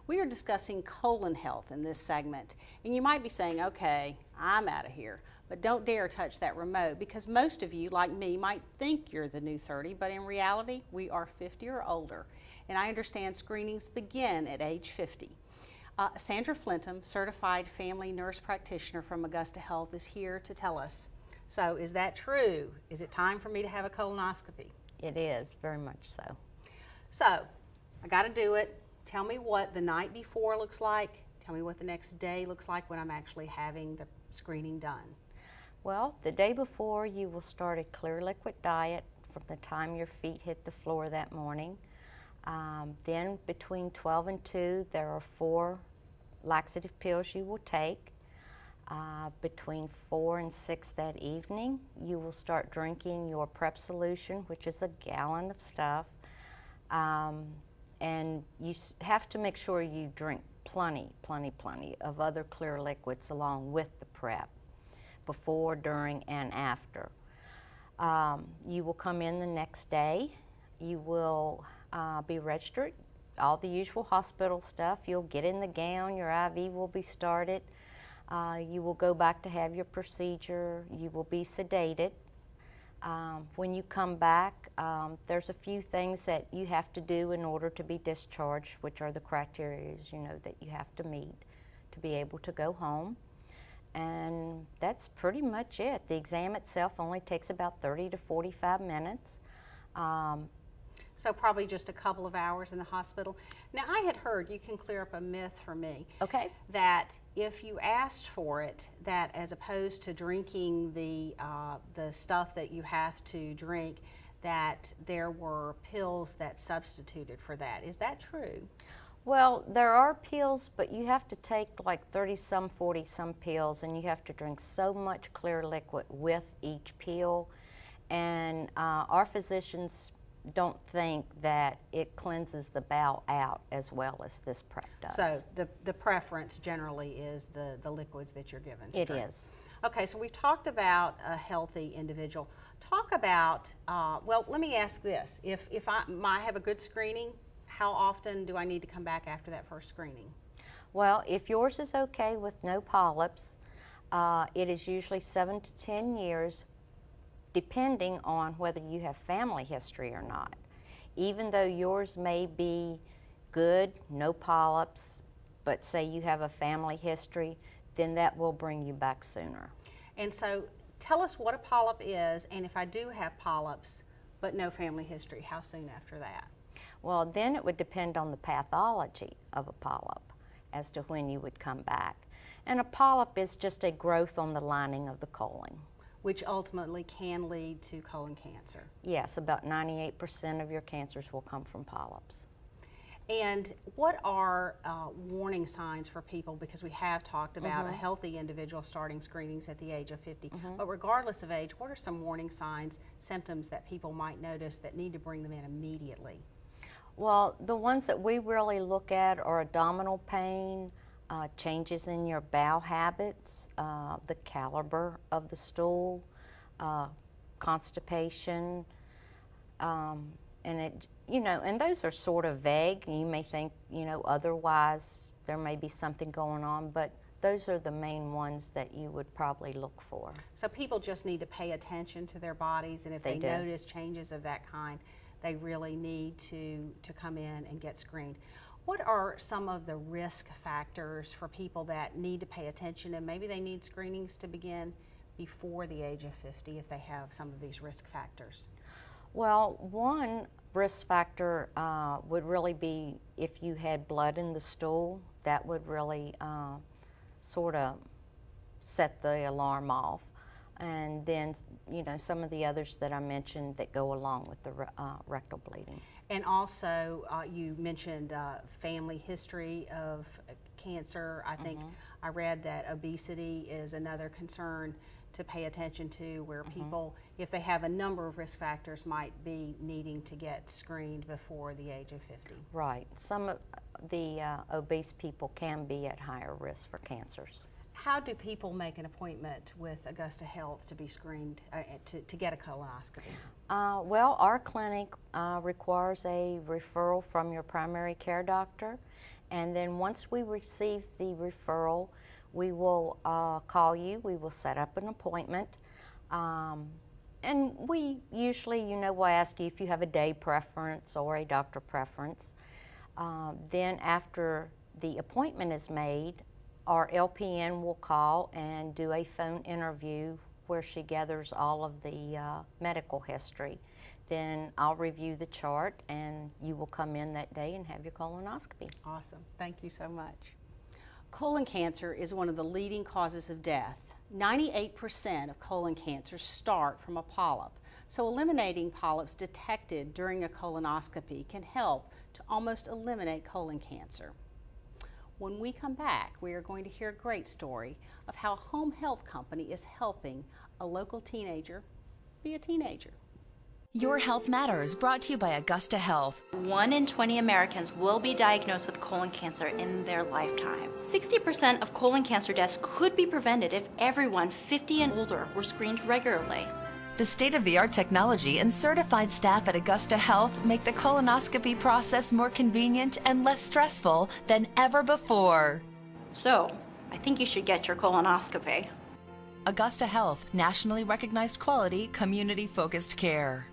We are discussing colon health in this segment, and you might be saying, okay, I'm out of here, but don't dare touch that remote because most of you, like me, might think you're the new 30, but in reality, we are 50 or older, and I understand screenings begin at age 50. Sandra Flintham, certified family nurse practitioner from Augusta Health, is here to tell us. So is that true? Is it time for me to have a colonoscopy? It is, very much so. So, I got to do it. Tell me what the night before looks like. Tell me what the next day looks like when I'm actually having the screening done. Well, the day before you will start a clear liquid diet from the time your feet hit the floor that morning. Then between 12 and 2 there are 4 laxative pills you will take. Between 4 and 6 that evening you will start drinking your prep solution, which is a gallon of stuff. And you have to make sure you drink plenty of other clear liquids along with the prep, before, during, and after. You will come in the next day. You will be registered, all the usual hospital stuff. You'll get in the gown, your IV will be started. You will go back to have your procedure. You will be sedated. When you come back, there's a few things that you have to do in order to be discharged, which are the criteria, that you have to meet to be able to go home. And that's pretty much it. The exam itself only takes about 30 to 45 minutes. So probably just a couple of hours in the hospital. Now, I had heard, you can clear up a myth for me, Okay. that if you asked for it, that as opposed to drinking the stuff that you have to drink, that there were pills that substituted for that. Is that true? Well, there are pills, but you have to take like 30-some, 40-some pills, and you have to drink so much clear liquid with each pill. And our physicians don't think that it cleanses the bowel out as well as this prep does. So the preference generally is the liquids that you're given to drink. It is. Okay, so we've talked about a healthy individual. Talk about, well, let me ask this. If I have a good screening, how often do I need to come back after that first screening? Well, if yours is okay with no polyps, it is usually 7 to 10 years, depending on whether you have family history or not. Even though yours may be good, no polyps, but say you have a family history, then that will bring you back sooner. And so tell us what a polyp is, and if I do have polyps but no family history, how soon after that? Well, then it would depend on the pathology of a polyp as to when you would come back. And a polyp is just a growth on the lining of the colon, Which ultimately can lead to colon cancer. Yes, about 98% of your cancers will come from polyps. And what are warning signs for people, because we have talked about a healthy individual starting screenings at the age of 50, but regardless of age, what are some warning signs, symptoms that people might notice that need to bring them in immediately? Well, the ones that we really look at are abdominal pain, changes in your bowel habits, the caliber of the stool, constipation, and those are sort of vague. You may think, otherwise there may be something going on, but those are the main ones that you would probably look for. So people just need to pay attention to their bodies, and if they notice changes of that kind, they really need to come in and get screened. What are some of the risk factors for people that need to pay attention, and maybe they need screenings to begin before the age of 50 if they have some of these risk factors? Well, one risk factor would really be if you had blood in the stool. That would really sort of set the alarm off. And then, some of the others that I mentioned that go along with the rectal bleeding. And also, you mentioned family history of cancer. I think I read that obesity is another concern to pay attention to, where people, if they have a number of risk factors, might be needing to get screened before the age of 50. Right. Some of the obese people can be at higher risk for cancers. How do people make an appointment with Augusta Health to be screened, to get a colonoscopy? Well, our clinic requires a referral from your primary care doctor, and then once we receive the referral, we will call you. We will set up an appointment, and we usually, will ask you if you have a day preference or a doctor preference. Then after the appointment is made, our LPN will call and do a phone interview where she gathers all of the medical history. Then I'll review the chart and you will come in that day and have your colonoscopy. Awesome. Thank you so much. Colon cancer is one of the leading causes of death. 98% of colon cancers start from a polyp, so eliminating polyps detected during a colonoscopy can help to almost eliminate colon cancer. When we come back, we are going to hear a great story of how a home health company is helping a local teenager be a teenager. Your Health Matters, brought to you by Augusta Health. 1 in 20 Americans will be diagnosed with colon cancer in their lifetime. 60% of colon cancer deaths could be prevented if everyone 50 and older were screened regularly. The state-of-the-art technology and certified staff at Augusta Health make the colonoscopy process more convenient and less stressful than ever before. So, I think you should get your colonoscopy. Augusta Health, nationally recognized quality, community-focused care.